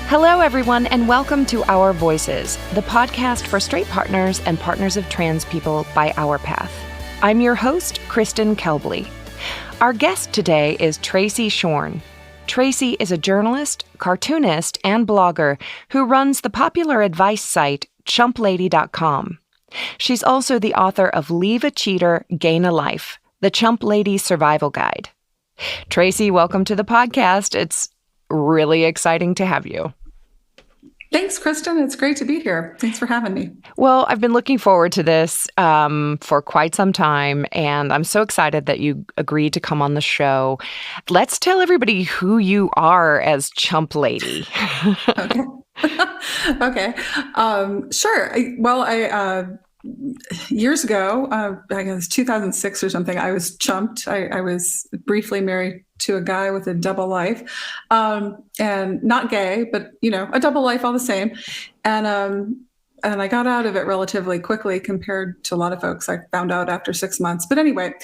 Hello, everyone, and welcome to Our Voices, the podcast for straight partners and partners of trans people by Our Path. I'm your host, Kristen Kelbley. Our guest today is Tracy Schorn. Tracy is a journalist, cartoonist, and blogger who runs the popular advice site chumplady.com. She's also the author of Leave a Cheater, Gain a Life, the Chump Lady Survival Guide. Tracy, welcome to the podcast. It's really exciting to have you. Thanks, Kristen. It's great to be here. Thanks for having me. Well, I've been looking forward to this for quite some time, and I'm so excited that you agreed to come on the show. Let's tell everybody who you are as Chump Lady. Okay. Okay. Sure. Years ago, I guess 2006 or something, I was chumped. I was briefly married to a guy with a double life, and not gay, but a double life all the same. And I got out of it relatively quickly compared to a lot of folks. I found out after 6 months. But anyway,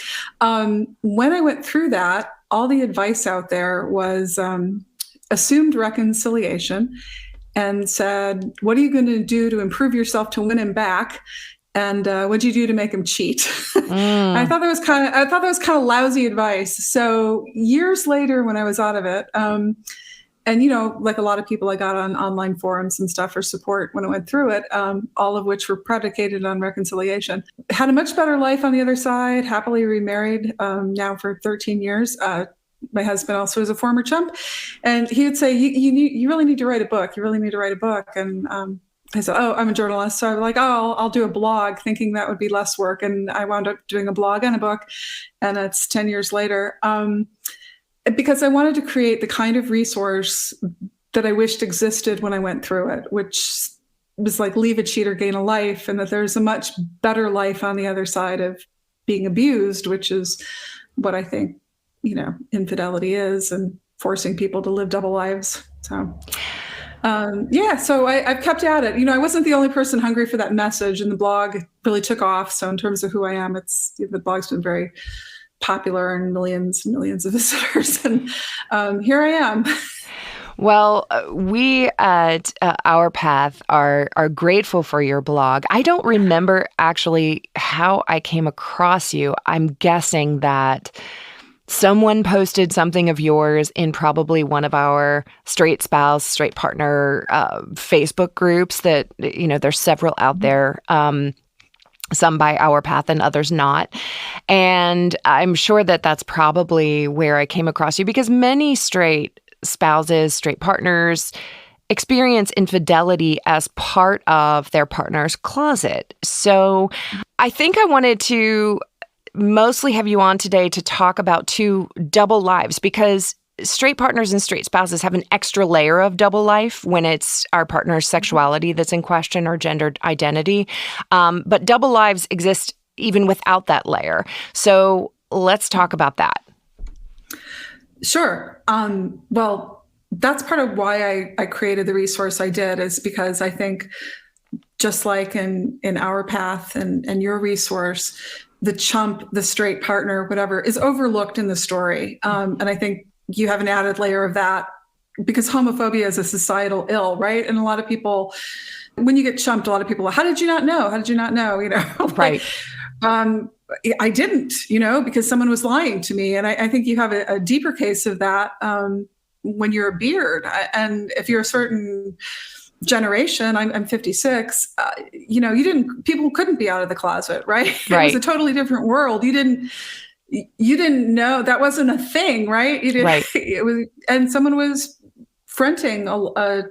when I went through that, all the advice out there was assumed reconciliation and said, what are you going to do to improve yourself to win him back? And what'd you do to make him cheat? I thought that was kind of lousy advice. So years later, when I was out of it, and like a lot of people, I got on online forums and stuff for support when I went through it, all of which were predicated on reconciliation. Had a much better life on the other side. Happily remarried now for 13 years. My husband also is a former chump, and he would say, "You really need to write a book. You really need to write a book." And I said, "Oh, I'm a journalist." So I'm like, "Oh, I'll do a blog," thinking that would be less work. And I wound up doing a blog and a book, and it's 10 years later. Because I wanted to create the kind of resource that I wished existed when I went through it, which was like leave a cheater, gain a life, and that there's a much better life on the other side of being abused, which is what I think, infidelity is, and forcing people to live double lives. So so I've kept at it. I wasn't the only person hungry for that message, and the blog really took off. So in terms of who I am, the blog's been very popular and millions and millions of visitors. And here I am. Well, we at Our Path are grateful for your blog. I don't remember actually how I came across you. I'm guessing that someone posted something of yours in probably one of our straight spouse, straight partner Facebook groups that, there's several out there. Some by Our Path and others not. And I'm sure that that's probably where I came across you, because many straight spouses, straight partners experience infidelity as part of their partner's closet. So I think I wanted to mostly have you on today to talk about two double lives, because straight partners and straight spouses have an extra layer of double life when it's our partner's sexuality that's in question or gender identity. But double lives exist even without that layer. So let's talk about that. Sure. Well, that's part of why I created the resource I did, is because I think just like in Our Path and your resource, the chump, the straight partner, whatever, is overlooked in the story. And I think you have an added layer of that because homophobia is a societal ill, right? And a lot of people, when you get chumped, a lot of people are, how did you not know? How did you not know? Right. I didn't, because someone was lying to me. And I think you have a deeper case of that when you're a beard. And if you're a certain generation, I'm 56, people couldn't be out of the closet, right? Right. It was a totally different world. You didn't know, that wasn't a thing, right? Right. It was, and someone was fronting a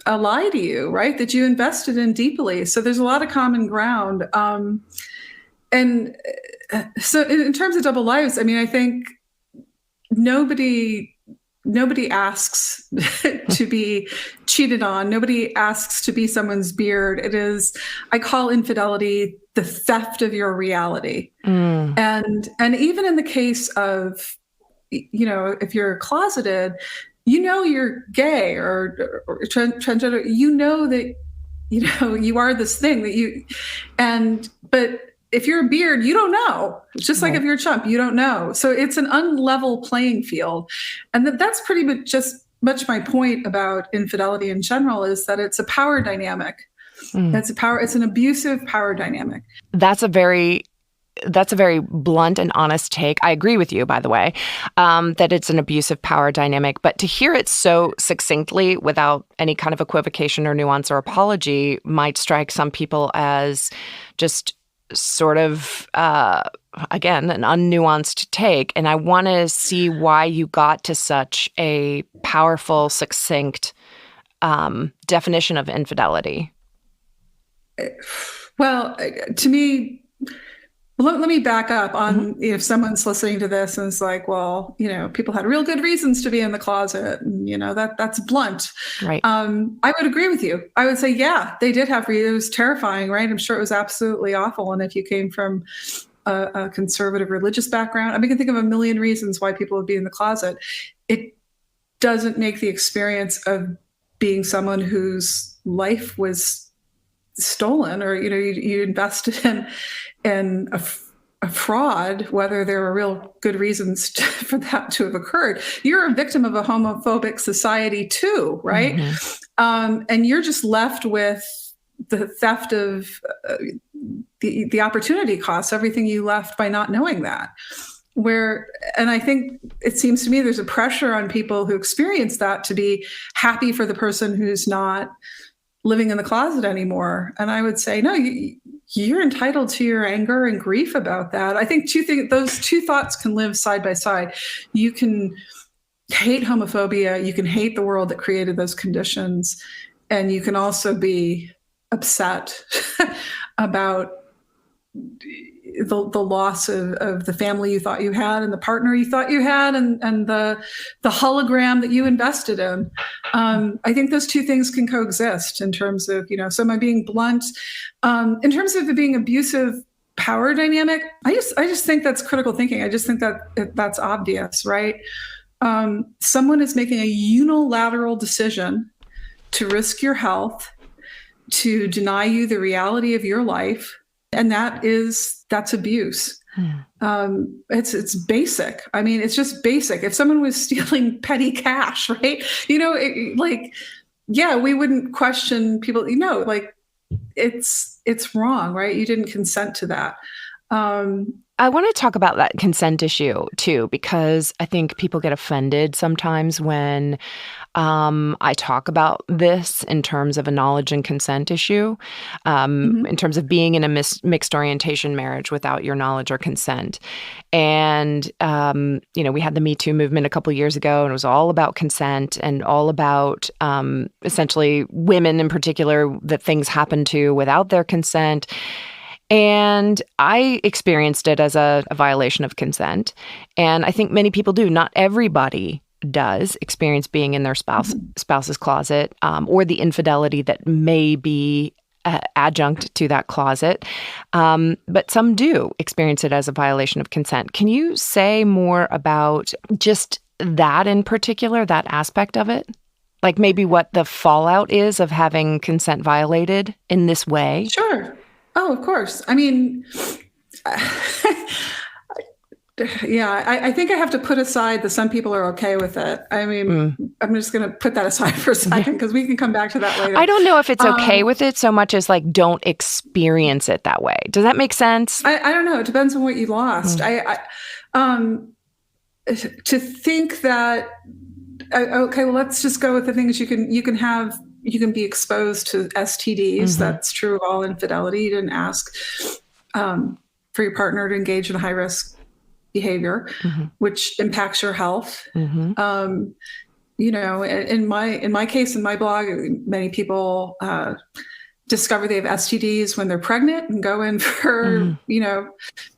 lie to you, right? That you invested in deeply. So there's a lot of common ground. And so in terms of double lives, I think nobody asks to be cheated on. Nobody asks to be someone's beard. It is, I call infidelity the theft of your reality. And even in the case of, if you're closeted, you're gay or transgender, that, you are this thing that but if you're a beard, you don't know. It's just like if you're a chump, you don't know. So it's an unlevel playing field. And that's pretty much just much my point about infidelity in general is that it's a power dynamic. Mm. It's an abusive power dynamic. That's a very blunt and honest take. I agree with you, by the way, that it's an abusive power dynamic. But to hear it so succinctly without any kind of equivocation or nuance or apology might strike some people as just sort of, again, an unnuanced take. And I want to see why you got to such a powerful, succinct definition of infidelity. Well, to me, let me back up on if someone's listening to this and is like, well, people had real good reasons to be in the closet, and that's blunt. Right. I would agree with you. I would say, yeah, they did have reasons. It was terrifying, right? I'm sure it was absolutely awful. And if you came from a conservative religious background, I mean, I can think of a million reasons why people would be in the closet. It doesn't make the experience of being someone whose life was stolen, or you invested in a fraud, whether there were real good reasons for that to have occurred. You're a victim of a homophobic society too, right? Mm-hmm. And you're just left with the theft of the opportunity costs, everything you left by not knowing that. And I think it seems to me there's a pressure on people who experience that to be happy for the person who's not living in the closet anymore. And I would say, no, you're entitled to your anger and grief about that. I think those two thoughts can live side by side. You can hate homophobia, you can hate the world that created those conditions, and you can also be upset about the loss of the family you thought you had, and the partner you thought you had, and the hologram that you invested in. I think those two things can coexist in terms of, so am I being blunt? In terms of it being abusive power dynamic, I just think that's critical thinking. I just think that that's obvious, right? Someone is making a unilateral decision to risk your health, to deny you the reality of your life. And that's abuse. It's basic. I mean, it's just basic. If someone was stealing petty cash, right? We wouldn't question people, it's wrong, right? You didn't consent to that. I want to talk about that consent issue too, because I think people get offended sometimes when I talk about this in terms of a knowledge and consent issue, in terms of being in a mixed orientation marriage without your knowledge or consent. And, we had the Me Too movement a couple of years ago, and it was all about consent and all about essentially women in particular that things happen to without their consent. And I experienced it as a violation of consent. And I think many people do. Not everybody does experience being in their spouse's closet, or the infidelity that may be adjunct to that closet. But some do experience it as a violation of consent. Can you say more about just that in particular, that aspect of it? Like maybe what the fallout is of having consent violated in this way? Sure. Oh, of course. I mean, I think I have to put aside that some people are okay with it. I mean, I'm just going to put that aside for a second because we can come back to that later. I don't know if it's okay with it so much as like don't experience it that way. Does that make sense? I don't know. It depends on what you lost. To think that, okay, well, let's just go with the things you can have. You can be exposed to STDs. That's true of all infidelity. You didn't ask for your partner to engage in high risk behavior, which impacts your health. In my case, in my blog, many people discover they have STDs when they're pregnant and go in for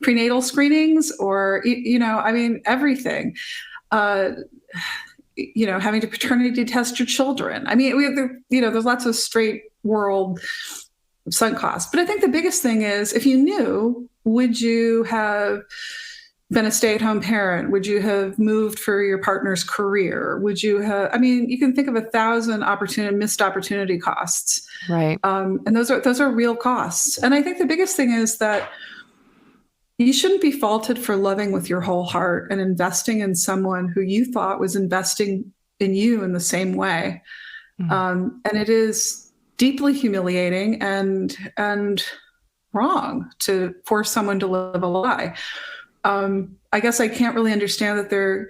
prenatal screenings, or everything. Having to paternity test your children. I mean, there's lots of straight world sunk costs. But I think the biggest thing is, if you knew, would you have been a stay-at-home parent? Would you have moved for your partner's career? Would you have, you can think of 1,000 missed opportunity costs. Right. And those are real costs. And I think the biggest thing is that you shouldn't be faulted for loving with your whole heart and investing in someone who you thought was investing in you in the same way. And it is deeply humiliating and wrong to force someone to live a lie. I guess I can't really understand that they're.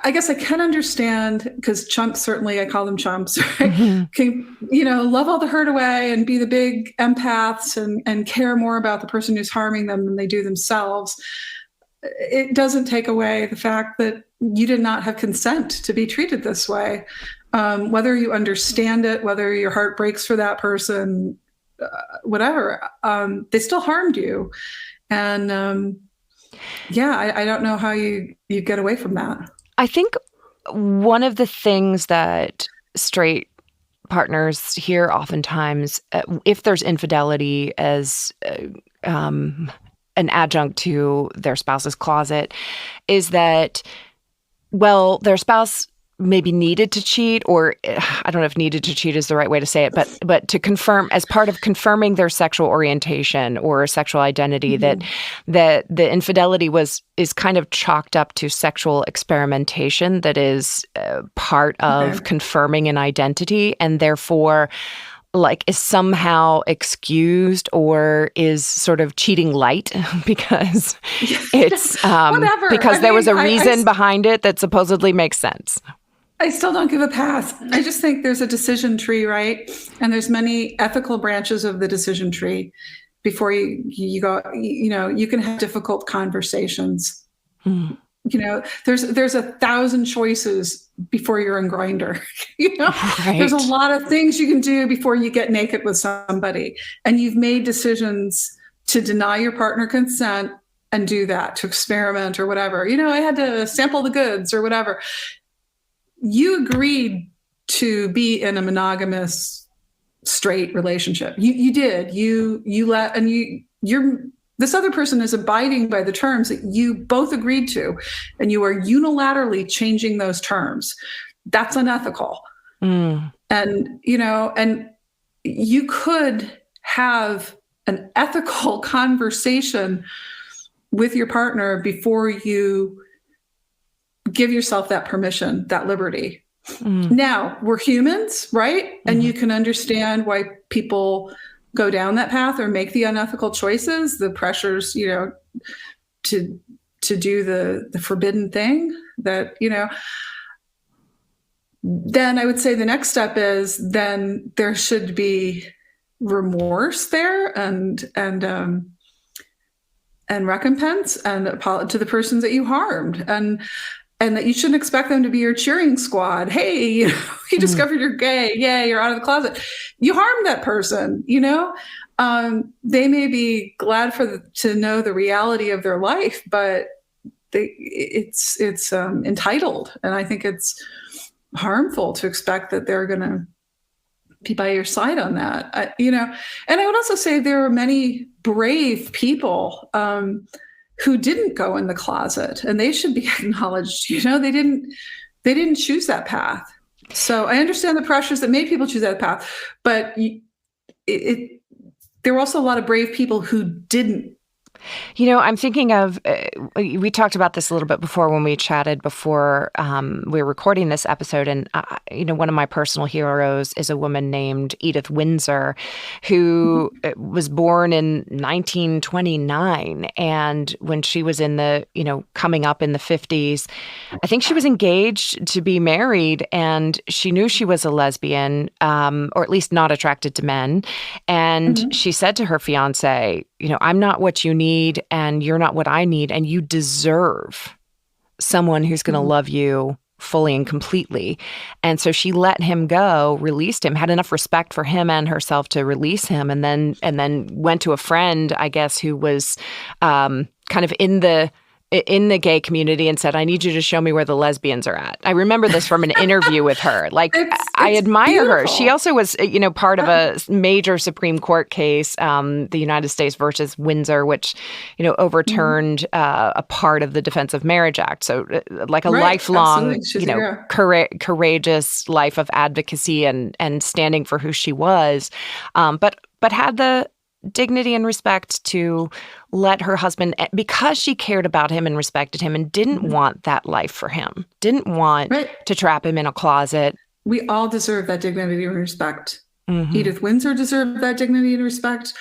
I guess I can understand, because chumps, certainly I call them chumps, right? Can, love all the hurt away and be the big empaths and care more about the person who's harming them than they do themselves. It doesn't take away the fact that you did not have consent to be treated this way. Whether you understand it, whether your heart breaks for that person, whatever, they still harmed you. And I don't know how you get away from that. I think one of the things that straight partners hear oftentimes, if there's infidelity as an adjunct to their spouse's closet, is that, well, their spouse maybe needed to cheat, or I don't know if needed to cheat is the right way to say it, but to confirm, as part of confirming their sexual orientation or sexual identity, that the infidelity is kind of chalked up to sexual experimentation that is part of confirming an identity, and therefore is somehow excused or is sort of cheating light because it's because there was a reason behind it that supposedly makes sense. I still don't give a pass. I just think there's a decision tree, right? And there's many ethical branches of the decision tree before you go, you can have difficult conversations. There's 1,000 choices before you're in Grindr. Right. There's a lot of things you can do before you get naked with somebody. And you've made decisions to deny your partner consent and do that, to experiment or whatever. I had to sample the goods or whatever. You agreed to be in a monogamous straight relationship. You did. You let, and this other person is abiding by the terms that you both agreed to, and you are unilaterally changing those terms. That's unethical. And you could have an ethical conversation with your partner before you give yourself that permission, that liberty. Now, we're humans, right? And you can understand why people go down that path or make the unethical choices, the pressures, to do the forbidden thing that, then I would say the next step is then there should be remorse there and recompense and apology to the persons that you harmed, and that you shouldn't expect them to be your cheering squad. Hey, you discovered you're gay. Yay, you're out of the closet. You harmed that person, They may be glad to know the reality of their life, but it's entitled. And I think it's harmful to expect that they're going to be by your side on that. And I would also say there are many brave people who didn't go in the closet, and they should be acknowledged. They didn't choose that path. So I understand the pressures that made people choose that path, but there were also a lot of brave people who didn't. I'm thinking of, we talked about this a little bit before when we chatted before we were recording this episode. And, one of my personal heroes is a woman named Edith Windsor, who was born in 1929. And when she was in the, coming up in the 50s, I think she was engaged to be married, and she knew she was a lesbian, or at least not attracted to men. And she said to her fiance, I'm not what you need, and you're not what I need, and you deserve someone who's going to love you fully and completely. And so she let him go, released him, had enough respect for him and herself to release him, and then went to a friend, I guess, who was kind of in the gay community and said, I need you to show me where the lesbians are at. I remember this from an interview with her. I admire beautiful. her. She also was, part of a major Supreme Court case, the United States versus Windsor, which, overturned a part of the Defense of Marriage Act. So like a lifelong, courageous life of advocacy and standing for who she was. But had the dignity and respect to let her husband, because she cared about him and respected him and didn't want that life for him, didn't want Right. to trap him in a closet. We all deserve that dignity and respect. Mm-hmm. Edith Windsor deserved that dignity and respect.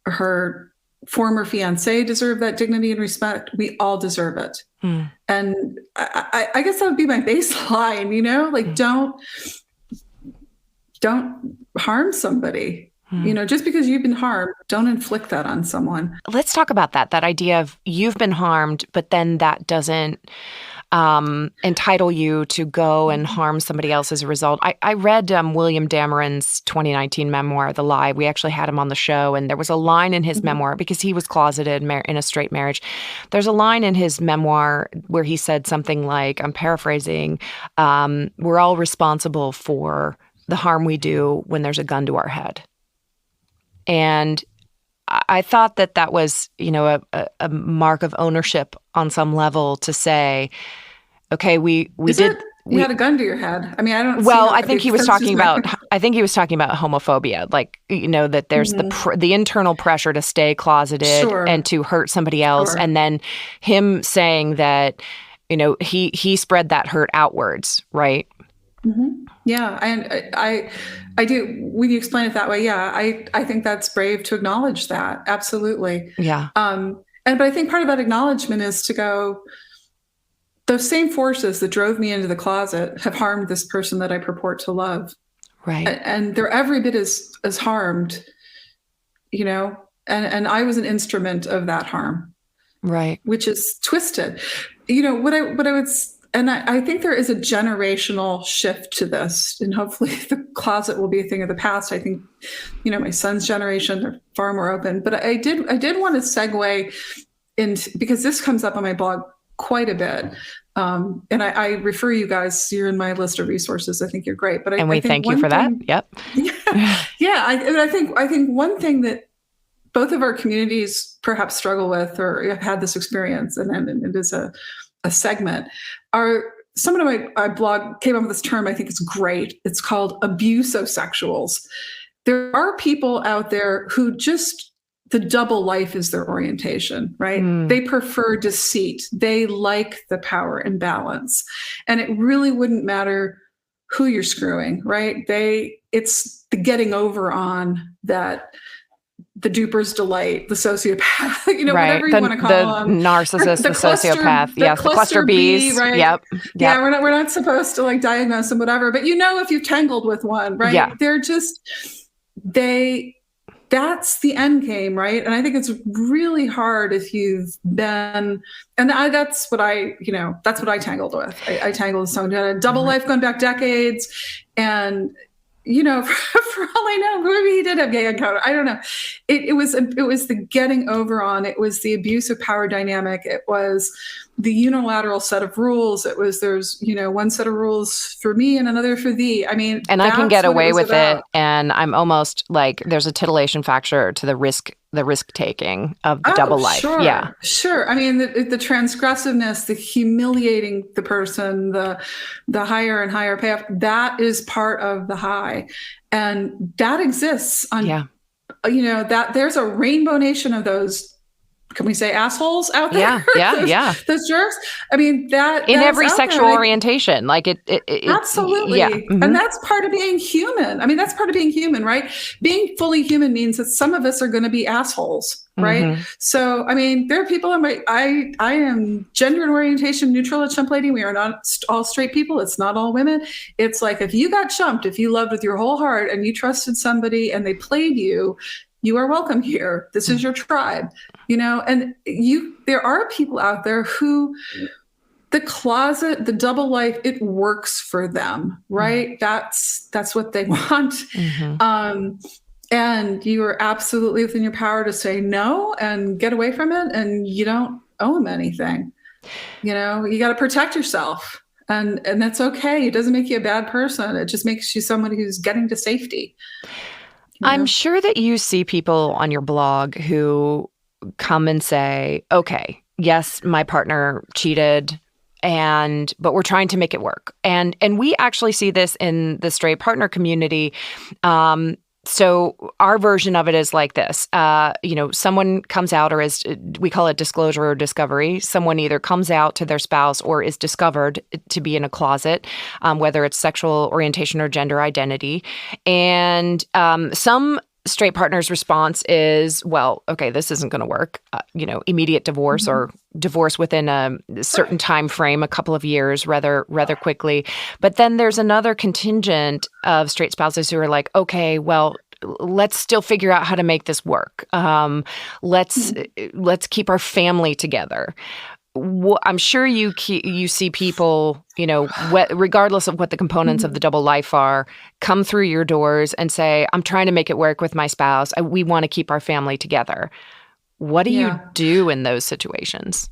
Her former fiance deserved that dignity and respect. We all deserve it. Mm. And I guess that would be my baseline, you know, like don't harm somebody. You know, just because you've been harmed, don't inflict that on someone. Let's talk about that idea of you've been harmed, but then that doesn't entitle you to go and harm somebody else as a result. I read William Dameron's 2019 memoir, The Lie. We actually had him on the show, and there was a line in his memoir, because he was closeted in a straight marriage. There's a line in his memoir where he said something like, I'm paraphrasing, we're all responsible for the harm we do when there's a gun to our head. And I thought that was, you know, a mark of ownership on some level to say, okay, we did. You had a gun to your head. I mean, I don't. Well, I think he was talking about. I think he was talking about homophobia, like, you know, that there's the internal pressure to stay closeted and to hurt somebody else, and then him saying that, you know, he spread that hurt outwards, right? Mm-hmm. Yeah, and I do. When you explain it that way, yeah, I think that's brave to acknowledge that. Absolutely. Yeah. But I think part of that acknowledgement is to go, those same forces that drove me into the closet have harmed this person that I purport to love. Right. And they're every bit as harmed, you know, and I was an instrument of that harm. Right. Which is twisted. You know, what I would. And I think there is a generational shift to this, and hopefully the closet will be a thing of the past. I think, you know, my son's generation, they're far more open. But I did want to segue into, because this comes up on my blog quite a bit. And I refer you guys, you're in my list of resources. I think you're great. But we thank you for that. Yep. Yeah. I think one thing that both of our communities perhaps struggle with, or have had this experience, and it is a segment, are someone on my blog came up with this term. I think it's great. It's called abusive sexuals. There are people out there who just, the double life is their orientation, right? They prefer deceit. They like the power imbalance. And it really wouldn't matter who you're screwing, right? It's the getting over on that, the duper's delight, the sociopath, you know, whatever you want to call them. Narcissist, the sociopath. Yes, the cluster Bs. Right? Yep. Yeah, we're not supposed to like diagnose them, whatever. But you know, if you've tangled with one, right? Yeah. They're just, that's the end game, right? And I think it's really hard if you've been, and that's what I tangled with. I tangled with someone who had a double life going back decades, and you know, for all I know, maybe he did have gay encounter. I don't know. It was the getting over on. It was the abuse of power dynamic. It was the unilateral set of rules. It was, there's, you know, one set of rules for me and another for thee. I mean, and I can get away with it. And I'm almost like, there's a titillation factor to the risk taking of the double life. Sure, yeah, sure. I mean, the transgressiveness, the humiliating the person, the higher and higher payoff, that is part of the high, and that exists on. Yeah. You know, that there's a rainbow nation of those. Can we say assholes out there? Yeah. Those jerks. I mean, that in every sexual orientation, like it absolutely. Yeah. And that's part of being human. I mean, that's part of being human, right? Being fully human means that some of us are going to be assholes, right? So, I mean, there are people I am gender and orientation neutral at Chump Lady. We are not all straight people. It's not all women. It's like, if you got chumped, if you loved with your whole heart and you trusted somebody and they played you, you are welcome here. This is your tribe, you know, and there are people out there who the closet, the double life, it works for them, right? That's what they want. And you are absolutely within your power to say no and get away from it. And you don't owe them anything. You know, you got to protect yourself, and that's okay. It doesn't make you a bad person. It just makes you someone who's getting to safety. I'm sure that you see people on your blog who come and say, okay, yes, my partner cheated, but we're trying to make it work. And we actually see this in the straight partner community. So our version of it is like this. Someone comes out or is, we call it disclosure or discovery. Someone either comes out to their spouse or is discovered to be in a closet, whether it's sexual orientation or gender identity. And some straight partner's response is, well, okay, this isn't going to work. Immediate divorce Mhm. or divorce within a certain Right. time frame, a couple of years, rather quickly. But then there's another contingent of straight spouses who are like, okay, well, let's still figure out how to make this work. Let's Mhm. let's keep our family together. I'm sure you see people, regardless of what the components of the Mhm. double life are, come through your doors and say, "I'm trying to make it work with my spouse. We want to keep our family together." What do you Yeah. do in those situations?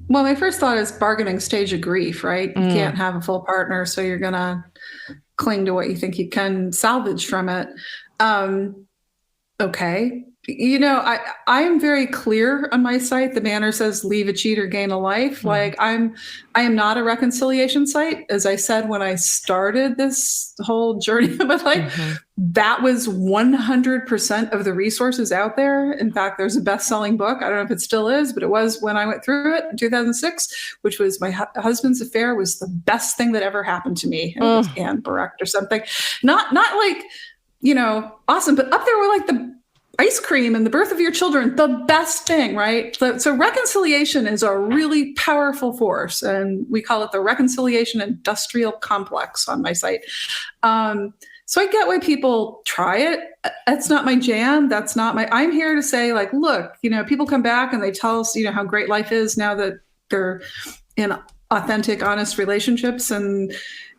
Well, my first thought is bargaining stage of grief, right? You Mm, can't have a full partner, so you're going to cling to what you think you can salvage from it. Um, Okay. I am very clear on my site. The banner says leave a cheater, gain a life. mhm, I am not a reconciliation site. As I said when I started this whole journey of my life, mhm, that was 100% of the resources out there. In fact, there's a best-selling book. I don't know if it still is, but it was when I went through it in 2006, which was my husband's affair was the best thing that ever happened to me. I think it was mm, Anne Barecht or something. Not like awesome. But up there were like the ice cream and the birth of your children, the best thing, right? So reconciliation is a really powerful force, and we call it the reconciliation industrial complex on my site. So I get why people try it. That's not my jam. That's not my. I'm here to say, like, look, people come back and they tell us, how great life is now that they're in authentic, honest relationships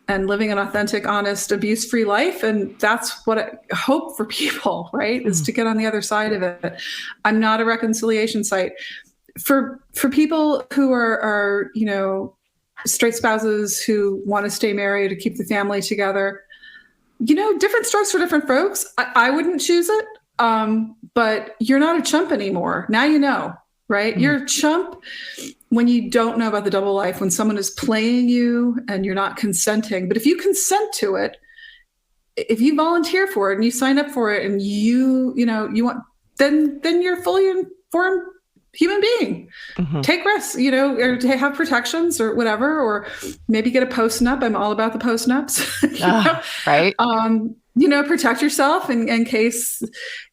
and living an authentic, honest, abuse-free life. And that's what I hope for people, right? Is mm, to get on the other side of it. I'm not a reconciliation site. For people who are straight spouses who want to stay married to keep the family together, different strokes for different folks. I wouldn't choose it. But you're not a chump anymore. Now you know, right? mm, You're a chump when you don't know about the double life, when someone is playing you and you're not consenting. But if you consent to it, if you volunteer for it and you sign up for it and you want, then you're fully informed human being. mhm. Take risks, or to have protections or whatever, or maybe get a post nup. I'm all about the post nups. Right? Protect yourself in case,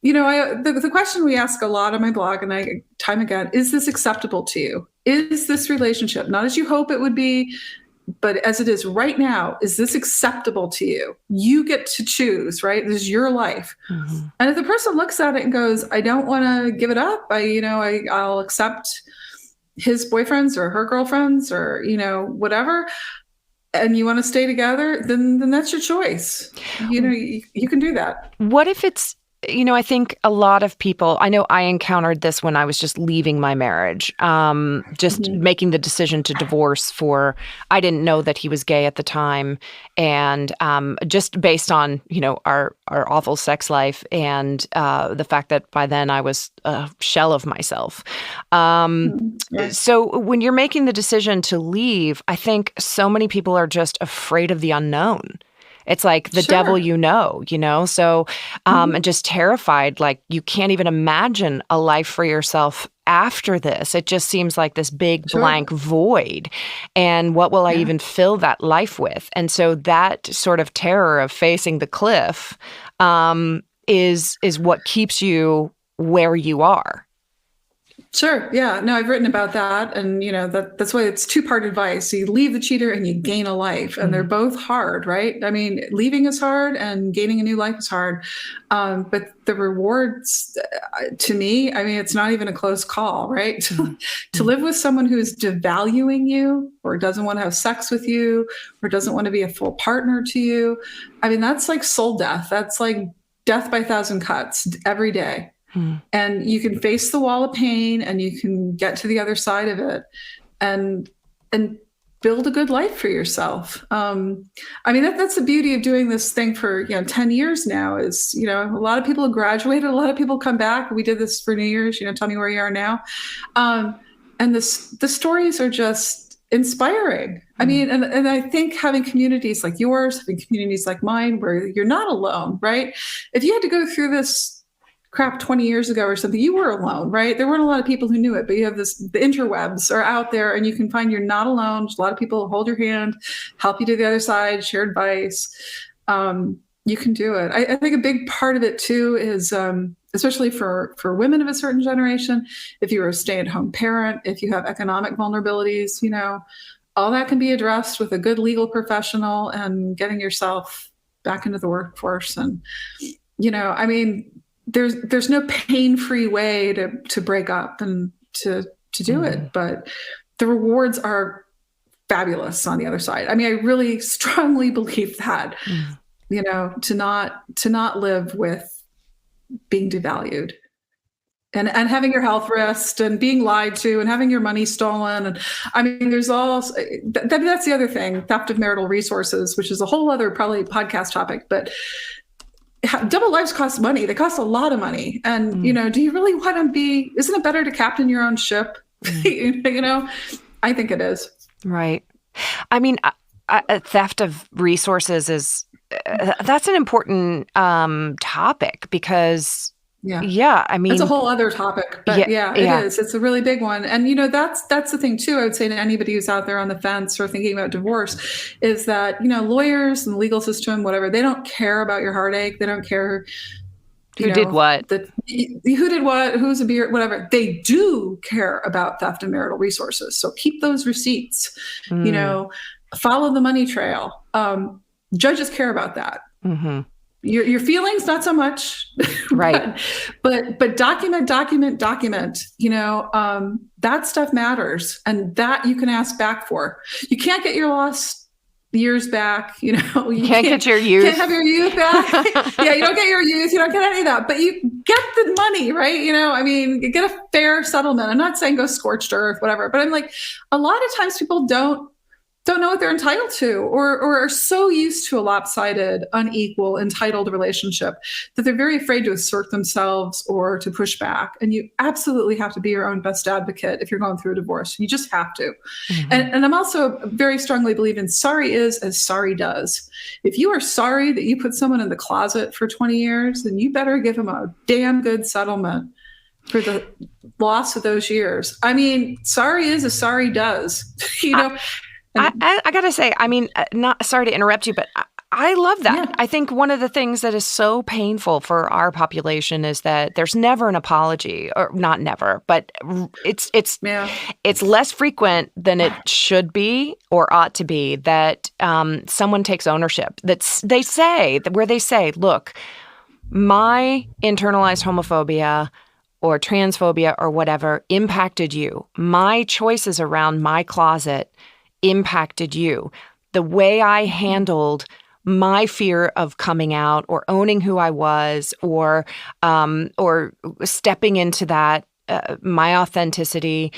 the question we ask a lot on my blog and I time again, is this acceptable to you? Is this relationship, not as you hope it would be, but as it is right now, is this acceptable to you? You get to choose, right? This is your life. Mhm. And if the person looks at it and goes, I don't want to give it up, I'll accept his boyfriends or her girlfriends or, whatever, and you want to stay together, then that's your choice. You can do that. What if it's, I think a lot of people, I know I encountered this when I was just leaving my marriage, just Mhm. making the decision to divorce I didn't know that he was gay at the time. And just based on, our awful sex life and the fact that by then I was a shell of myself. Um, Mhm. Right. so when you're making the decision to leave, I think so many people are just afraid of the unknown. It's like the devil Sure. you know? So, and Mhm. just terrified, like you can't even imagine a life for yourself after this. It just seems like this big blank Sure. void. And what will I Yeah. even fill that life with? And so that sort of terror of facing the cliff is what keeps you where you are. Sure. Yeah. No, I've written about that. And, that's why it's two-part advice. So you leave the cheater and you gain a life. And they're Mm, both hard, right? I mean, leaving is hard and gaining a new life is hard. But the rewards, to me, I mean, it's not even a close call, right? mm, To mm, live with someone who is devaluing you or doesn't want to have sex with you or doesn't want to be a full partner to you. I mean, that's like soul death. That's like death by a thousand cuts every day, mm. and you can face the wall of pain and you can get to the other side of it and and build a good life for yourself. I mean, that's the beauty of doing this thing for 10 years now is, a lot of people have graduated, a lot of people come back. We did this for New Year's, tell me where you are now. And the stories are just inspiring. I mean, and I think having communities like yours, having communities like mine, where you're not alone, right? If you had to go through this crap 20 years ago or something, you were alone, right? There weren't a lot of people who knew it, but you have this, the interwebs are out there and you can find you're not alone. There's a lot of people who hold your hand, help you to the other side, share advice. You can do it. I think a big part of it too is, especially for women of a certain generation, if you're a stay-at-home parent, if you have economic vulnerabilities, you know, all that can be addressed with a good legal professional and getting yourself back into the workforce. And, you know, I mean, there's no pain-free way to break up and to do it, but the rewards are fabulous on the other side. I mean, I really strongly believe that, you know, to not live with being devalued and having your health risked and being lied to and having your money stolen. And I mean, there's all that's the other thing, theft of marital resources, which is a whole other probably podcast topic, but double lives cost money. They cost a lot of money. And, you know, do you really want to be, isn't it better to captain your own ship? You know, I think it is. Right. I mean, theft of resources is, that's an important topic because I mean, it's a whole other topic, but it is. It's a really big one. And, you know, that's the thing too. I would say to anybody who's out there on the fence or thinking about divorce is that, you know, lawyers and the legal system, whatever, they don't care about your heartache. They don't care who did what, who's a beer, whatever. They do care about theft of marital resources. So keep those receipts, you know, follow the money trail. Judges care about that. Your feelings, not so much. Right. but document, you know, that stuff matters. And that you can ask back for. You can't get your lost years back, you know. You can't get your youth. Can't have your youth back. You don't get your youth. You don't get any of that. But you get the money, right? You know, I mean, you get a fair settlement. I'm not saying go scorched earth, whatever. But I'm like, a lot of times people don't know what they're entitled to or are so used to a lopsided, unequal, entitled relationship that they're very afraid to assert themselves or to push back. And you absolutely have to be your own best advocate if you're going through a divorce. You just have to. And I'm also very strongly believe in sorry is as sorry does. If you are sorry that you put someone in the closet for 20 years, then you better give them a damn good settlement for the loss of those years. I mean, sorry is as sorry does, you know. I got to say, I mean, not sorry to interrupt you, but I love that. Yeah. I think one of the things that is so painful for our population is that there's never an apology, or not never, but it's less frequent than it should be or ought to be that someone takes ownership. They say, look, my internalized homophobia or transphobia or whatever impacted you. My choices around my closet impacted you. The way I handled my fear of coming out or owning who I was or stepping into that, my authenticity,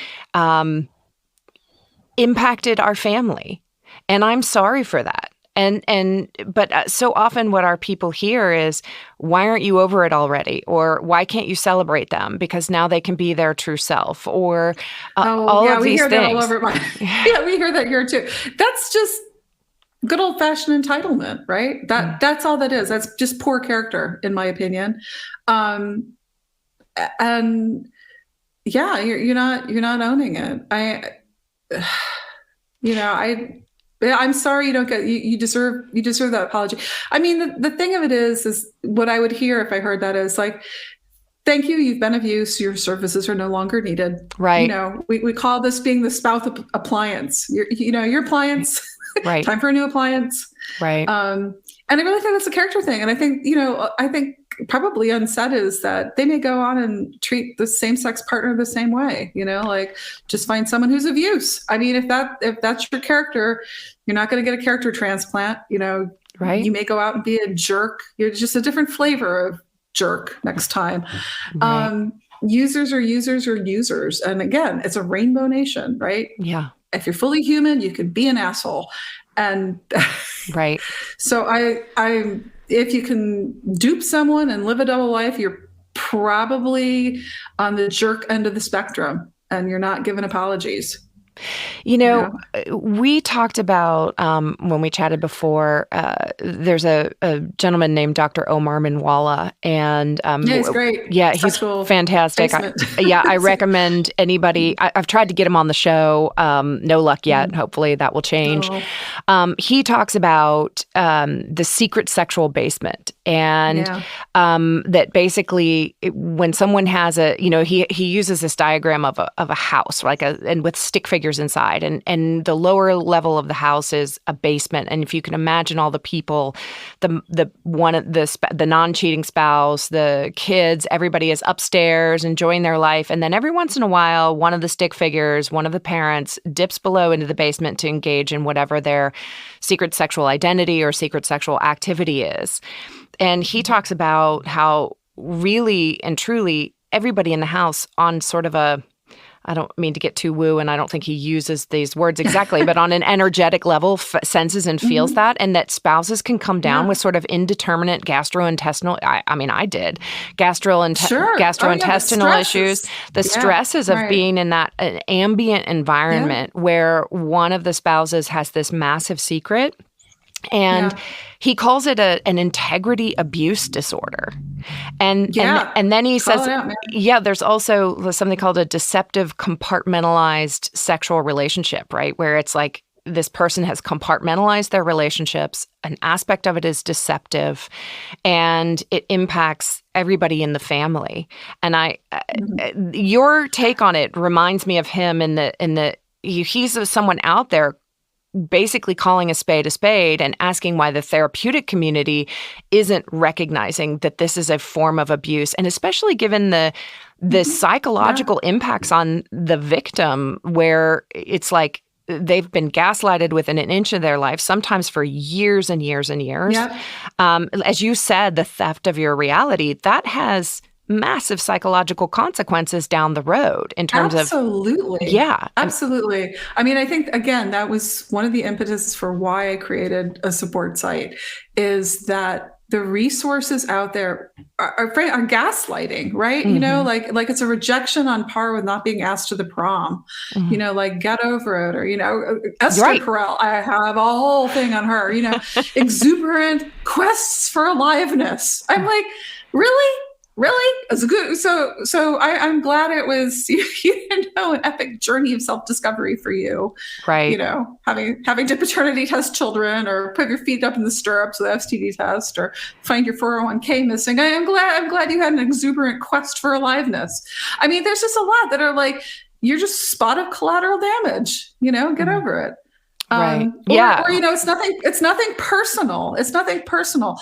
impacted our family. And I'm sorry for that. But so often what our people hear is, why aren't you over it already? Or why can't you celebrate them? Because now they can be their true self, or all of these things. That all over we hear that here too. That's just good old fashioned entitlement, right? That's all that is. That's just poor character, in my opinion. And yeah, you're not owning it. I'm sorry you don't get, you deserve that apology. I mean, the thing of it is what I would hear if I heard that is like, thank you, you've been of use, your services are no longer needed. Right. You know, we call this being the spouse appliance. Your appliance, right. Time for a new appliance. Right. And I really think that's a character thing. And I think probably unsaid is that they may go on and treat the same-sex partner the same way, you know, like just find someone who's of use. I mean, if that's your character, you're not going to get a character transplant, you know, right. You may go out and be a jerk. You're just a different flavor of jerk next time. Right. Users are users are users. And again, it's a rainbow nation, right? Yeah. If you're fully human, you can be an asshole. And right. So if you can dupe someone and live a double life, you're probably on the jerk end of the spectrum and you're not given apologies. You know? We talked about when we chatted before. There's a gentleman named Dr. Omar Minwala, and Yeah, he's great. yeah, he's Sexual fantastic. basement. Yeah, I recommend anybody. I've tried to get him on the show. No luck yet. Hopefully that will change. Oh, He talks about the secret sexual basement, and yeah. that basically when someone has he uses this diagram of a house, and with stick figures inside, and the lower level of the house is a basement, and if you can imagine all the people, the non-cheating spouse, the kids, everybody is upstairs enjoying their life, and then every once in a while, one of the stick figures, one of the parents, dips below into the basement to engage in whatever their secret sexual identity or secret sexual activity is. And he talks about how really and truly everybody in the house on sort of I don't mean to get too woo, and I don't think he uses these words exactly, but on an energetic level, senses and feels that, and that spouses can come down with sort of indeterminate gastrointestinal, I did, gastrointestinal issues, the stresses of being in that ambient environment where one of the spouses has this massive secret. And he calls it an integrity abuse disorder. And then he says, there's also something called a deceptive compartmentalized sexual relationship, right? Where it's like this person has compartmentalized their relationships. An aspect of it is deceptive, and it impacts everybody in the family. And your take on it reminds me of him he's someone out there basically calling a spade and asking why the therapeutic community isn't recognizing that this is a form of abuse, and especially given the psychological impacts on the victim, where it's like they've been gaslighted within an inch of their life, sometimes for years and years and years. As you said, the theft of your reality, that has massive psychological consequences down the road in terms of absolutely. I mean, I think again that was one of the impetuses for why I created a support site, is that the resources out there are gaslighting, right? Like it's a rejection on par with not being asked to the prom. Like get over it, or Esther Perel. I have a whole thing on her. Exuberant quests for aliveness. I'm like, really? It's good. So I'm glad it was, an epic journey of self-discovery for you. Right. Having to paternity test children, or put your feet up in the stirrups with STD test, or find your 401k missing. I'm glad you had an exuberant quest for aliveness. I mean, there's just a lot that are like, you're just a spot of collateral damage, get over it. Right. Or it's nothing personal. It's nothing personal.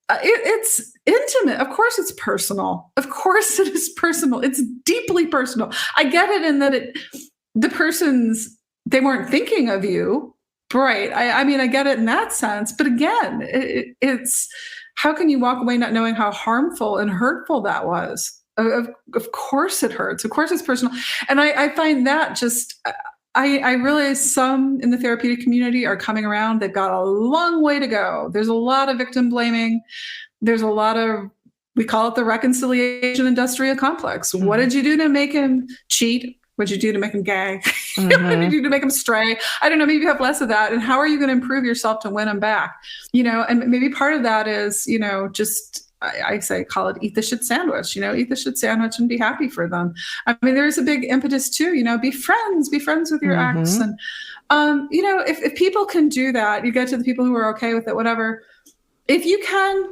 It's intimate. Of course it's personal. Of course it is personal. It's deeply personal. I get it in that the person's, they weren't thinking of you. Right. I mean, I get it in that sense. But again, it's how can you walk away not knowing how harmful and hurtful that was? Of course it hurts. Of course it's personal. And I find that just... I realize some in the therapeutic community are coming around. They've got a long way to go. There's a lot of victim blaming. There's a lot of, we call it the reconciliation industrial complex. What did you do to make him cheat? What did you do to make him gay? What did you do to make him stray? I don't know, maybe you have less of that. And how are you going to improve yourself to win him back? And maybe part of that is, just... I say, call it eat the shit sandwich, eat the shit sandwich and be happy for them. I mean, there's a big impetus too, be friends with your ex. And, if people can do that, you get to the people who are okay with it, whatever. If you can,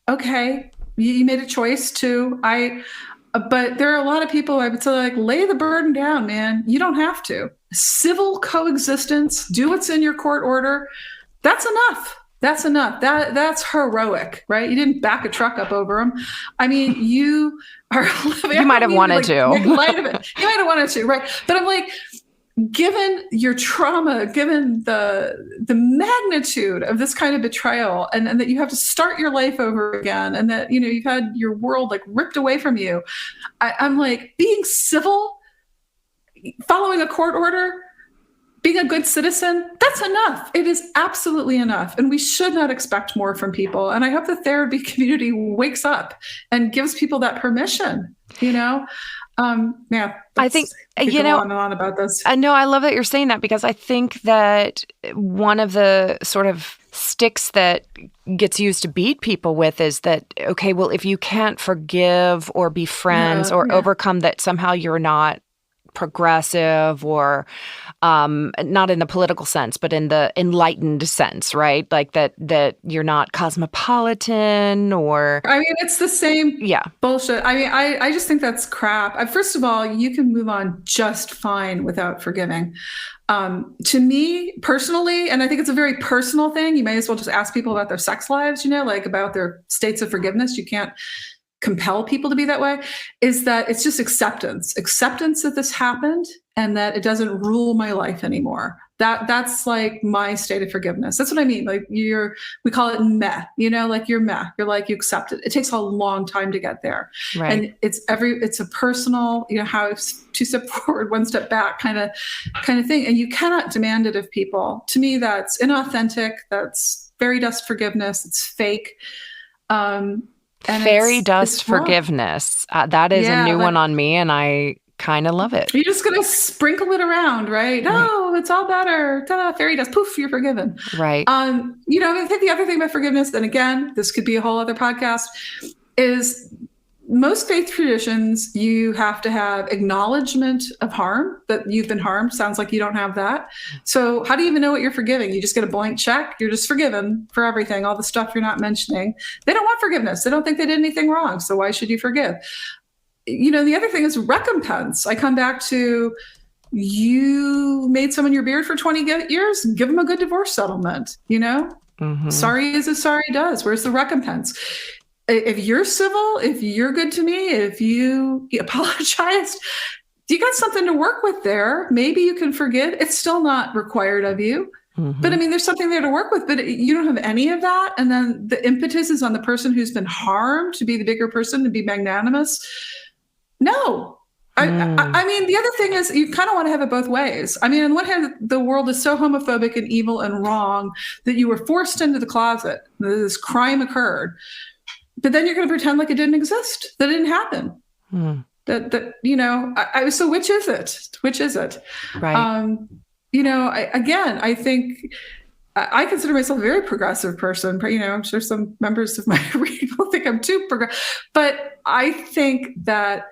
okay, you made a choice too. But there are a lot of people I would say, like, lay the burden down, man. You don't have to. Civil coexistence, do what's in your court order. That's enough. That's enough. That's heroic, right? You didn't back a truck up over them. I mean, you are. You might have wanted to. Make light of it. You might have wanted to, right? But I'm like, given your trauma, given the magnitude of this kind of betrayal, and that you have to start your life over again, and that you've had your world like ripped away from you, I'm like, being civil, following a court order. being a good citizen, that's enough. It is absolutely enough. And we should not expect more from people. And I hope the therapy community wakes up and gives people that permission, Yeah. I think, I could you go know, on and on about this. I know I love that you're saying that, because I think that one of the sort of sticks that gets used to beat people with is that, okay, well, if you can't forgive or be friends or overcome that, somehow you're not progressive, or not in the political sense, but in the enlightened sense, right? Like that you're not cosmopolitan, or I mean, it's the same yeah. bullshit. I mean, I just think that's crap. First of all, you can move on just fine without forgiving. To me personally, and I think it's a very personal thing, you may as well just ask people about their sex lives, like about their states of forgiveness. You can't compel people to be that way, is that it's just acceptance that this happened and that it doesn't rule my life anymore. That's like my state of forgiveness. That's what I mean. Like we call it meh, like you're meh. You're like, you accept it. It takes a long time to get there. Right. And it's a personal, how it's 2 steps forward, 1 step back kind of thing. And you cannot demand it of people. To me, that's inauthentic. That's fairy dust forgiveness. It's fake. Fairy dust forgiveness. That is a new one on me, and I kind of love it. You're just going to sprinkle it around, right? No, it's all better. Ta-da, fairy dust. Poof, you're forgiven. Right. I think the other thing about forgiveness, and again, this could be a whole other podcast, is most faith traditions, you have to have acknowledgement of harm, that you've been harmed. Sounds like you don't have that. So how do you even know what you're forgiving? You just get a blank check. You're just forgiven for everything, all the stuff you're not mentioning. They don't want forgiveness. They don't think they did anything wrong. So why should you forgive? The other thing is recompense. I come back to, you made someone your beard for 20 years, give them a good divorce settlement, Mm-hmm. Sorry is as sorry does. Where's the recompense? If you're civil, if you're good to me, if you apologized, you got something to work with there. Maybe you can forgive. It's still not required of you. Mm-hmm. But I mean, there's something there to work with, but you don't have any of that. And then the impetus is on the person who's been harmed to be the bigger person, to be magnanimous. No. I mean, the other thing is you kind of want to have it both ways. I mean, on one hand, the world is so homophobic and evil and wrong that you were forced into the closet. This crime occurred. But then you're going to pretend like it didn't exist, that it didn't happen. So which is it? Which is it? Right. I think I consider myself a very progressive person. I'm sure some members of my reading will think I'm too progressive, but I think that,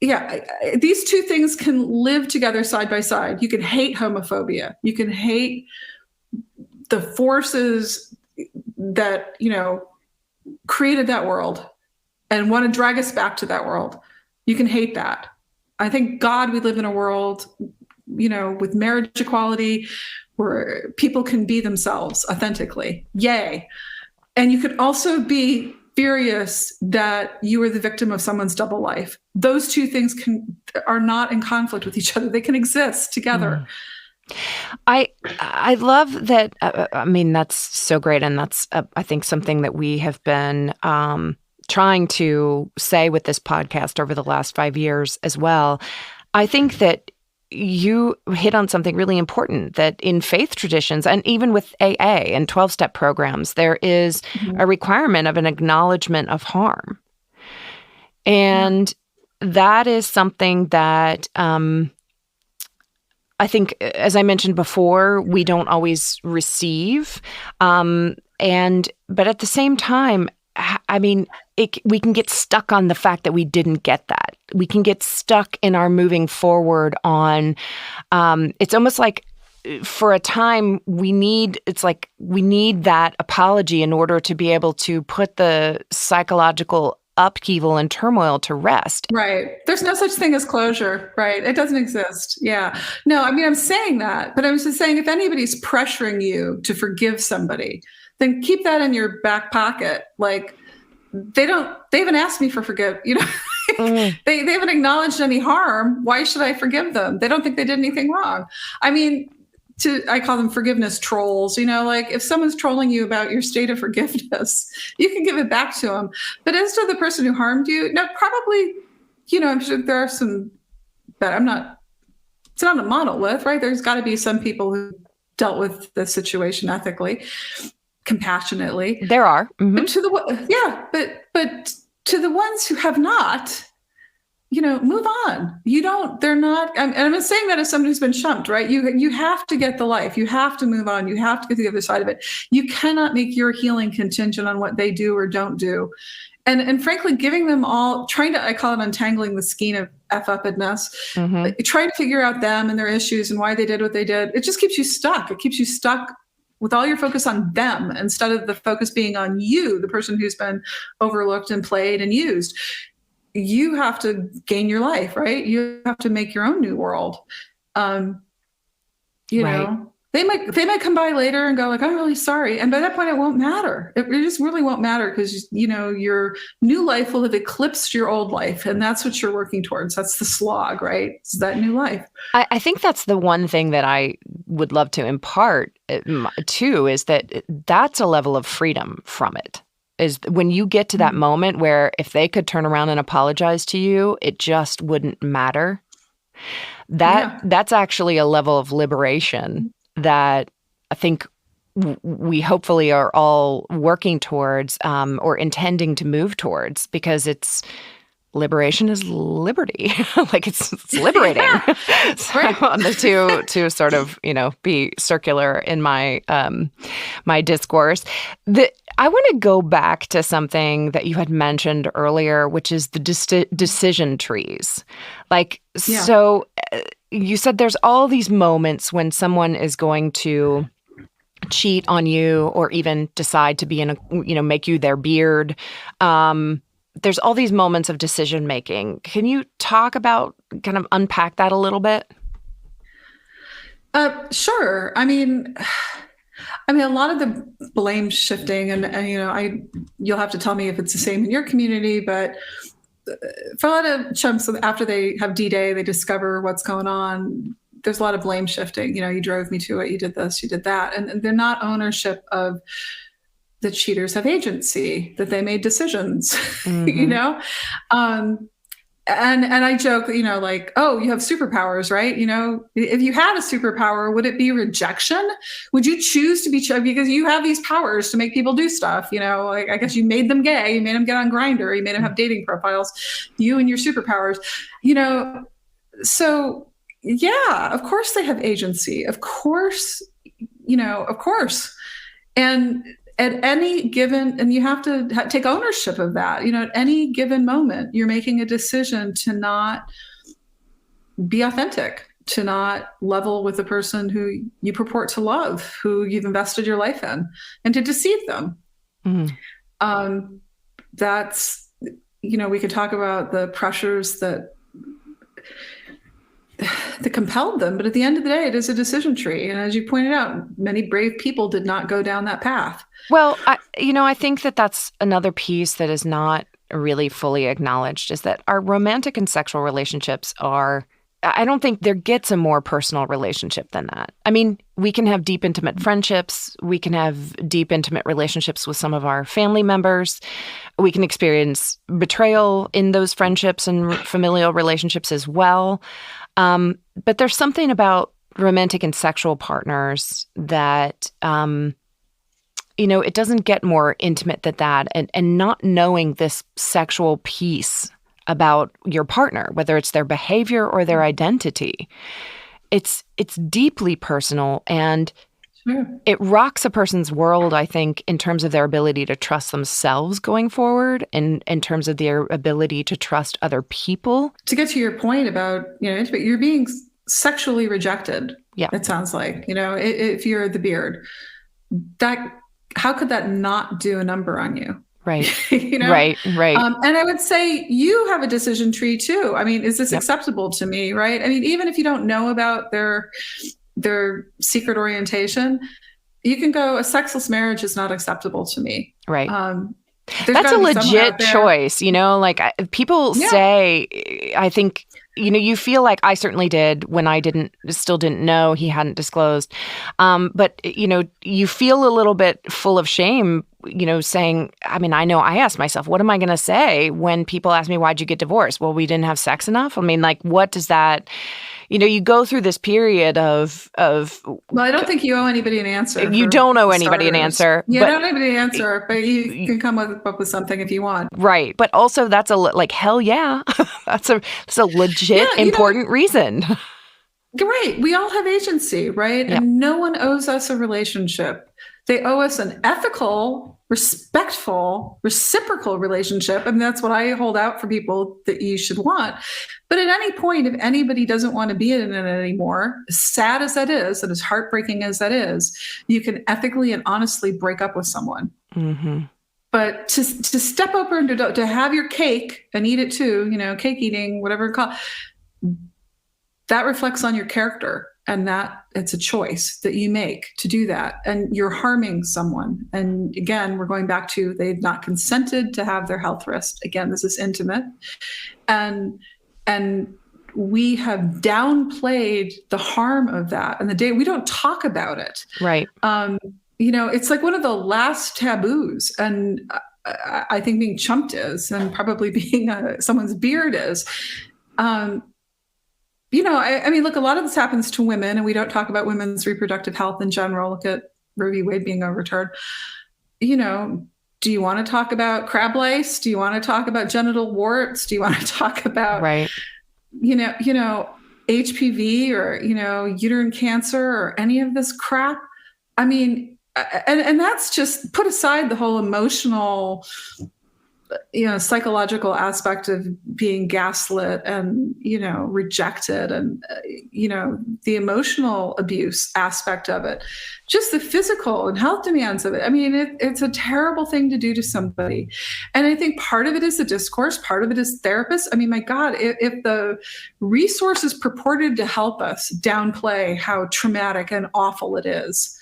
these two things can live together side by side. You can hate homophobia. You can hate the forces that, created that world and want to drag us back to that world. You can hate that. I thank God we live in a world, with marriage equality, where people can be themselves authentically. Yay. And you could also be furious that you were the victim of someone's double life. Those two things are not in conflict with each other. They can exist together. I love that. I mean, that's so great. And that's, I think, something that we have been trying to say with this podcast over the last 5 years as well. I think that you hit on something really important, that in faith traditions, and even with AA and 12-step programs, there is a requirement of an acknowledgement of harm. And that is something that I think, as I mentioned before, we don't always receive. But at the same time, I mean, we can get stuck on the fact that we didn't get that. We can get stuck in our moving forward on, it's almost like for a time we need that apology in order to be able to put the psychological upheaval and turmoil to rest. Right. There's no such thing as closure, right? It doesn't exist. Yeah. No, I mean, I'm saying that, but I was just saying, if anybody's pressuring you to forgive somebody, then keep that in your back pocket. Like, they haven't asked me for they haven't acknowledged any harm. Why should I forgive them? They don't think they did anything wrong. I mean, I call them forgiveness trolls, like if someone's trolling you about your state of forgiveness, you can give it back to them. But as to the person who harmed you, no, probably, I'm sure there are some, but I'm not it's not a monolith, right? There's got to be some people who dealt with the situation ethically, compassionately. There are. Mm-hmm. But but to the ones who have not, move on. They're not, and I'm saying that as somebody who's been chumped, right? You have to get the life. You have to move on. You have to get to the other side of it. You cannot make your healing contingent on what they do or don't do. And frankly, giving them all, I call it untangling the skein of F-upness, trying to figure out them and their issues and why they did what they did. It just keeps you stuck. It keeps you stuck with all your focus on them instead of the focus being on you, the person who's been overlooked and played and used. You have to gain your life, right? You have to make your own new world. You know, they might come by later and go like, I'm really sorry. And by that point, it won't matter. It just really won't matter because, your new life will have eclipsed your old life. And that's what you're working towards. That's the slog, right? It's that new life. I think that's the one thing that I would love to impart too, is that that's a level of freedom from it. Is when you get to that moment where if they could turn around and apologize to you, it just wouldn't matter. That's actually a level of liberation that I think we hopefully are all working towards or intending to move towards, because liberation is liberty. Like it's liberating. So I want to sort of, be circular in my my discourse. I want to go back to something that you had mentioned earlier, which is the decision trees. So you said there's all these moments when someone is going to cheat on you or even decide to be make you their beard. There's all these moments of decision making. Can you talk about, kind of unpack that a little bit? Sure. I mean, a lot of the blame shifting, and you'll have to tell me if it's the same in your community, but for a lot of chumps, after they have D-Day, they discover what's going on. There's a lot of blame shifting. You drove me to it. You did this, you did that. And they're not ownership of the cheaters have agency, that they made decisions, And I joke, like, oh, you have superpowers, right? If you had a superpower, would it be rejection? Would you choose to be because you have these powers to make people do stuff? Like, I guess you made them gay, you made them get on Grindr, you made them have dating profiles, you and your superpowers, So yeah, of course they have agency. Of course, of course. And at any given, and you have to take ownership of that, at any given moment, you're making a decision to not be authentic, to not level with the person who you purport to love, who you've invested your life in, and to deceive them. That's, we could talk about the pressures that compelled them, but at the end of the day, it is a decision tree. And as you pointed out, many brave people did not go down that path. Well, I think that that's another piece that is not really fully acknowledged, is that our romantic and sexual relationships I don't think there gets a more personal relationship than that. I mean, we can have deep, intimate friendships. We can have deep, intimate relationships with some of our family members. We can experience betrayal in those friendships and familial relationships as well. But there's something about romantic and sexual partners that, it doesn't get more intimate than that. And not knowing this sexual piece about your partner, whether it's their behavior or their identity, it's deeply personal, and it rocks a person's world, I think, in terms of their ability to trust themselves going forward, and in terms of their ability to trust other people. To get to your point about, you're being sexually rejected. Yeah. It sounds like, if you're the beard, how could that not do a number on you? Right. Right. And I would say you have a decision tree too. I mean, is this acceptable to me? Right. I mean, even if you don't know about their secret orientation, you can go, a sexless marriage is not acceptable to me. Right. That's a legit choice, people say, I think, you feel like I certainly did when I still didn't know, he hadn't disclosed. But, you feel a little bit full of shame, saying, I mean, I know I asked myself, what am I going to say when people ask me, why'd you get divorced? Well, we didn't have sex enough. I mean, what does that, you go through this period of Well, I don't think you owe anybody an answer. you For don't owe anybody an starters. answer, You but don't owe anybody an answer, but you can come up with something if you want. right. But also that's like, hell yeah. That's a legit Yeah, important reason. right. We all have agency, right? Yeah. And no one owes us a relationship. They owe us an ethical, respectful, reciprocal relationship. And that's what I hold out for people that you should want. But at any point, if anybody doesn't want to be in it anymore, as sad as that is, and as heartbreaking as that is, you can ethically and honestly break up with someone. Mm-hmm. But to step over and to have your cake and eat it too, cake eating, whatever you call it, that reflects on your character, and that it's a choice that you make to do that. And you're harming someone. And again, we're going back to they've not consented to have their health risked. Again, this is intimate. And we have downplayed the harm of that. And we don't talk about it. Right. It's like one of the last taboos. And I think being chumped is, and probably being someone's beard is. I mean, look, a lot of this happens to women, and we don't talk about women's reproductive health in general. Look at Roe v. Wade being overturned. Do you want to talk about crab lice? Do you want to talk about genital warts? Do you want to talk about, right. HPV or, uterine cancer or any of this crap? I mean, and that's just put aside the whole emotional, psychological aspect of being gaslit and, rejected and, the emotional abuse aspect of it, just the physical and health demands of it. I mean, it's a terrible thing to do to somebody. And I think part of it is the discourse, part of it is therapists. I mean, my God, if the resources purported to help us downplay how traumatic and awful it is,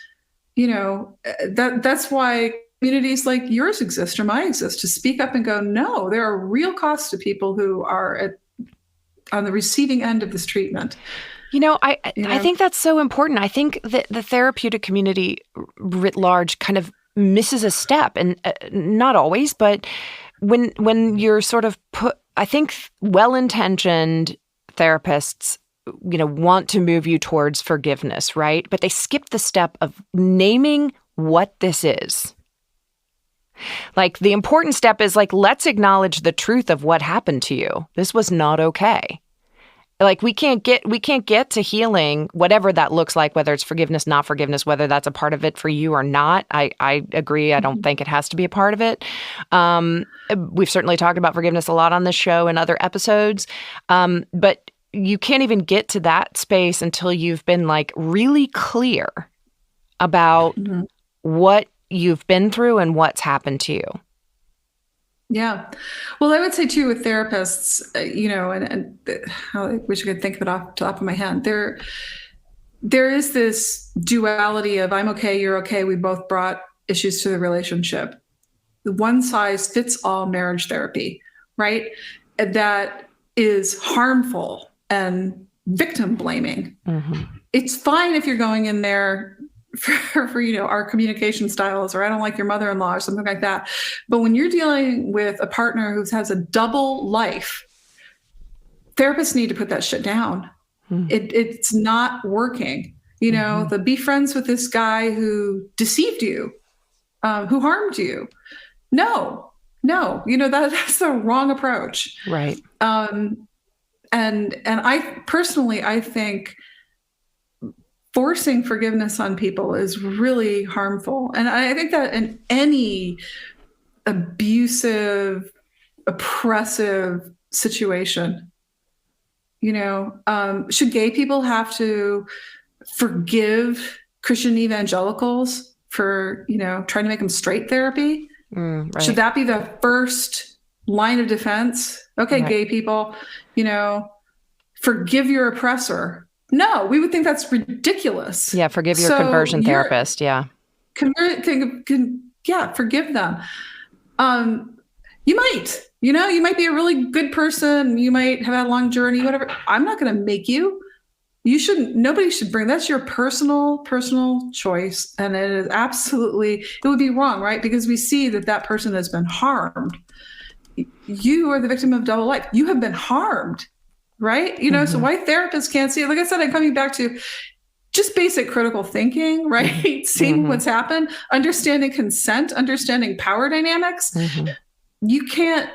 that's why communities like yours exist or mine exist, to speak up and go, no, there are real costs to people who are on the receiving end of this treatment. I think that's so important. I think that the therapeutic community writ large kind of misses a step, and not always, but when you're sort of I think well-intentioned therapists want to move you towards forgiveness, right? But they skip the step of naming what this is. Like, the important step is like, let's acknowledge the truth of what happened to you. This was not okay. Like, we can't get to healing, whatever that looks like, whether it's forgiveness, not forgiveness, whether that's a part of it for you or not. I agree. I don't think it has to be a part of it. We've certainly talked about forgiveness a lot on this show and other episodes. But you can't even get to that space until you've been like really clear about what you've been through and what's happened to you. Yeah. Well, I would say too, with therapists, and I wish I could think of it off the top of my head. There is this duality of I'm okay, you're okay. We both brought issues to the relationship. The one size fits all marriage therapy, right? That is harmful and victim blaming. Mm-hmm. It's fine if you're going in there for our communication styles, or I don't like your mother-in-law or something like that. But when you're dealing with a partner who has a double life, therapists need to put that shit down. Mm-hmm. It's not working. The be friends with this guy who deceived you, who harmed you. No, that's the wrong approach. Right. And I personally, I think forcing forgiveness on people is really harmful. And I think that in any abusive, oppressive situation, should gay people have to forgive Christian evangelicals for, trying to make them straight therapy? Right. Should that be the first line of defense? Okay, right. Gay people, forgive your oppressor. No, we would think that's ridiculous. Yeah, forgive your conversion therapist. Yeah. Forgive them. You might, you might be a really good person. You might have had a long journey, whatever. I'm not going to make you. You shouldn't, nobody should bring, that's your personal choice. And it is absolutely, it would be wrong, right? Because we see that person has been harmed. You are the victim of double life. You have been harmed. right? So why therapists can't see it? Like I said, I'm coming back to just basic critical thinking, right? Seeing what's happened, understanding consent, understanding power dynamics. You can't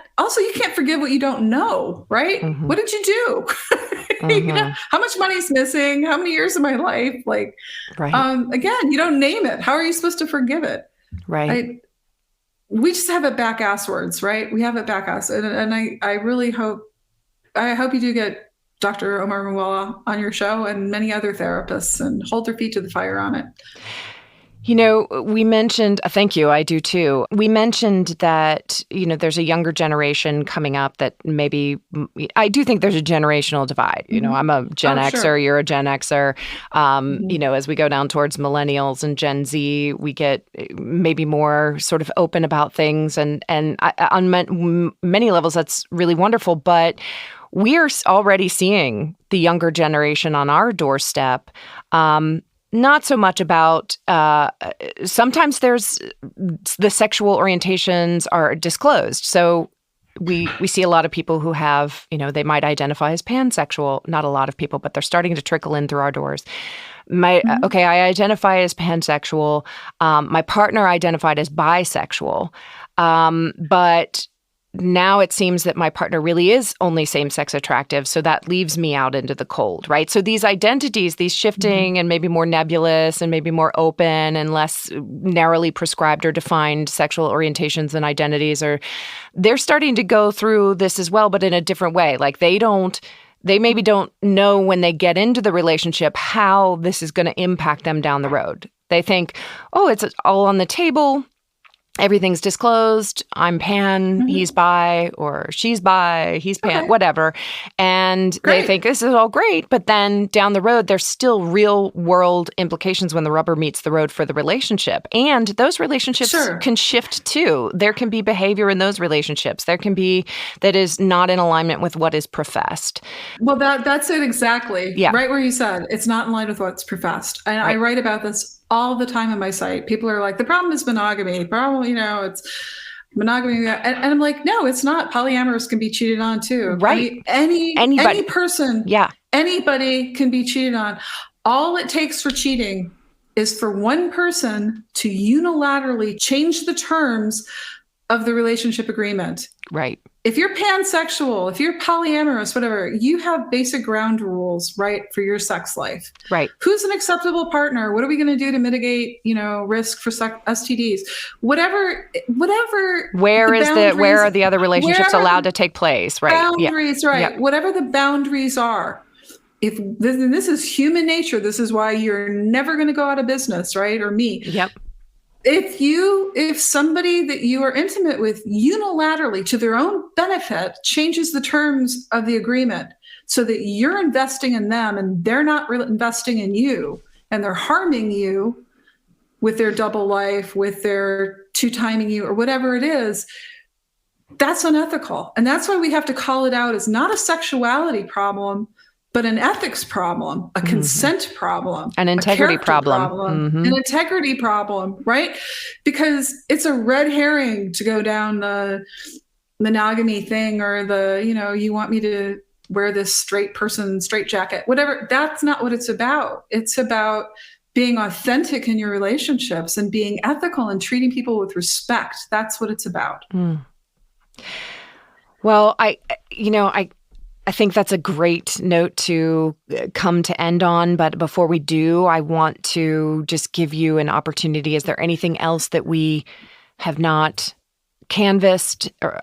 forgive what you don't know, right? What did you do? How much money's missing? How many years of my life? Like, again, you don't name it. How are you supposed to forgive it? Right. We just have it back asswards, right? We have it back ass. And I really hope you do get Dr. Omar Muwala on your show and many other therapists, and hold their feet to the fire on it. We mentioned, thank you, I do too. We mentioned that, there's a younger generation coming up that maybe, I do think there's a generational divide. I'm a Gen Xer, sure. You're a Gen Xer. As we go down towards millennials and Gen Z, we get maybe more sort of open about things. And on many levels, that's really wonderful. But we're already seeing the younger generation on our doorstep. Not so much about, sometimes there's the sexual orientations are disclosed. So we see a lot of people who have, they might identify as pansexual, not a lot of people, but they're starting to trickle in through our doors. Okay, I identify as pansexual. My partner identified as bisexual. But now it seems that my partner really is only same-sex attractive, so that leaves me out into the cold, right? So these identities, these shifting and maybe more nebulous and maybe more open and less narrowly prescribed or defined sexual orientations and identities they're starting to go through this as well, but in a different way. Like they maybe don't know when they get into the relationship how this is going to impact them down the road. They think, oh, it's all on the table. Everything's disclosed. I'm pan, he's bi, or she's bi, he's pan, whatever. And they think this is all great. But then down the road, there's still real world implications when the rubber meets the road for the relationship. And those relationships can shift too. There can be behavior in those relationships. There can be that is not in alignment with what is professed. Well, that's it exactly. Yeah. Right where you said it's not in line with what's professed. And I write about this all the time on my site. People are like, the problem is monogamy. The problem, it's monogamy. And I'm like, no, it's not. Polyamorous can be cheated on too. Right. Any person, anybody can be cheated on. All it takes for cheating is for one person to unilaterally change the terms of the relationship agreement. Right. If you're pansexual, if you're polyamorous, whatever, you have basic ground rules, right, for your sex life. Right. Who's an acceptable partner? What are we going to do to mitigate, risk for STDs? Whatever. Where are the other relationships allowed to take place? Right. Boundaries, right. Whatever the boundaries are. If this is human nature, this is why you're never going to go out of business, right? Or me. Yep. If somebody that you are intimate with unilaterally to their own benefit changes the terms of the agreement so that you're investing in them and they're not really investing in you, and they're harming you with their double life, with their two-timing you or whatever it is, that's unethical. And that's why we have to call it out as not a sexuality problem, but an ethics problem, a consent problem, an integrity problem, an integrity problem, right? Because it's a red herring to go down the monogamy thing or you want me to wear this straight jacket, whatever. That's not what it's about. It's about being authentic in your relationships and being ethical and treating people with respect. That's what it's about. Well, I think that's a great note to come to end on. But before we do, I want to just give you an opportunity. Is there anything else that we have not canvassed? Or,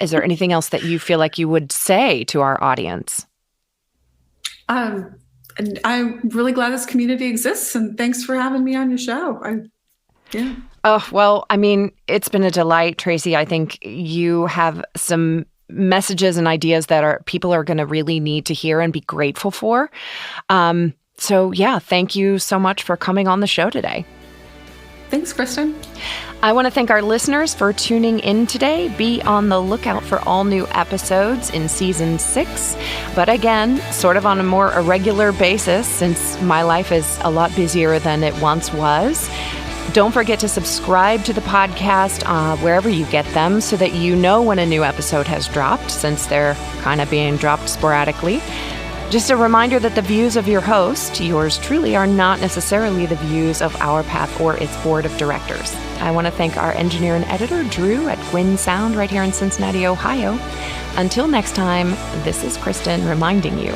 is there anything else that you feel like you would say to our audience? And I'm really glad this community exists. And thanks for having me on your show. Oh, well, it's been a delight, Tracy. I think you have some messages and ideas that people are going to really need to hear and be grateful for. Thank you so much for coming on the show today. Thanks, Kristen. I want to thank our listeners for tuning in today. Be on the lookout for all new episodes in season 6. But again, sort of on a more irregular basis, since my life is a lot busier than it once was. Don't forget to subscribe to the podcast wherever you get them so that you know when a new episode has dropped, since they're kind of being dropped sporadically. Just a reminder that the views of your host, yours truly, are not necessarily the views of Our Path or its board of directors. I want to thank our engineer and editor, Drew, at Gwyn Sound right here in Cincinnati, Ohio. Until next time, this is Kristen reminding you,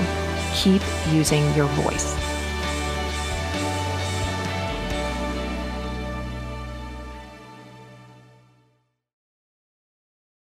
keep using your voice.